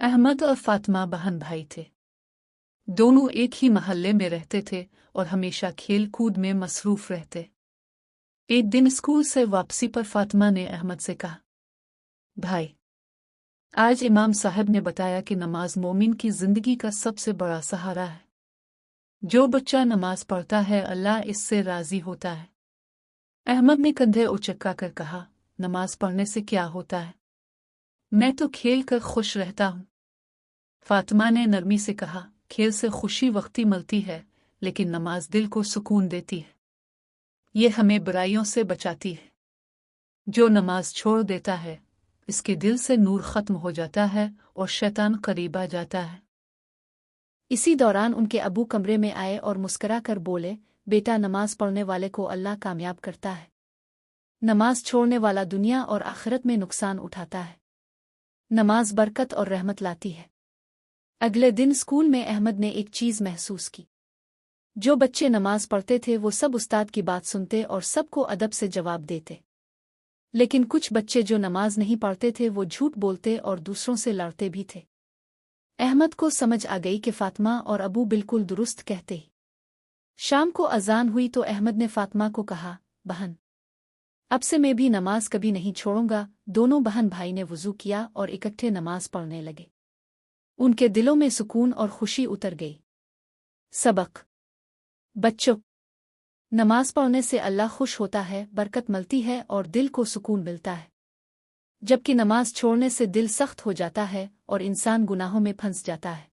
अहमद और फातिमा बहन भाई थे। दोनों एक ही महल्ले में रहते थे और हमेशा खेल कूद में मसरूफ रहते। एक दिन स्कूल से वापसी पर फातिमा ने अहमद से कहा, भाई, आज इमाम साहब ने बताया कि नमाज मोमिन की जिंदगी का सबसे बड़ा सहारा है। जो बच्चा नमाज पढ़ता है अल्लाह इससे राजी होता है। अहमद ने कंधे उचका कर कहा, नमाज पढ़ने से क्या होता है? मैं तो खेल कर खुश रहता हूँ। फातिमा ने नरमी से कहा, खेल से खुशी वक्ती मिलती है, लेकिन नमाज दिल को सुकून देती है। ये हमें बुराइयों से बचाती है। जो नमाज छोड़ देता है, इसके दिल से नूर खत्म हो जाता है और शैतान करीब आ जाता है। इसी दौरान उनके अबू कमरे में आए और मुस्करा कर बोले, बेटा, नमाज पढ़ने वाले को अल्लाह कामयाब करता है। नमाज छोड़ने वाला दुनिया और आखिरत में नुकसान उठाता है। नमाज बरकत और रहमत लाती है। अगले दिन स्कूल में अहमद ने एक चीज़ महसूस की। जो बच्चे नमाज पढ़ते थे वो सब उस्ताद की बात सुनते और सबको अदब से जवाब देते, लेकिन कुछ बच्चे जो नमाज नहीं पढ़ते थे वो झूठ बोलते और दूसरों से लड़ते भी थे। अहमद को समझ आ गई कि फातिमा और अबू बिल्कुल दुरुस्त कहते ही। शाम को अजान हुई तो अहमद ने फातिमा को कहा, बहन, अब से मैं भी नमाज कभी नहीं छोड़ूंगा। दोनों बहन भाई ने वुजू किया और इकट्ठे नमाज पढ़ने लगे। उनके दिलों में सुकून और खुशी उतर गई। सबक: बच्चों, नमाज पढ़ने से अल्लाह खुश होता है, बरकत मिलती है और दिल को सुकून मिलता है, जबकि नमाज छोड़ने से दिल सख्त हो जाता है और इंसान गुनाहों में फंस जाता है।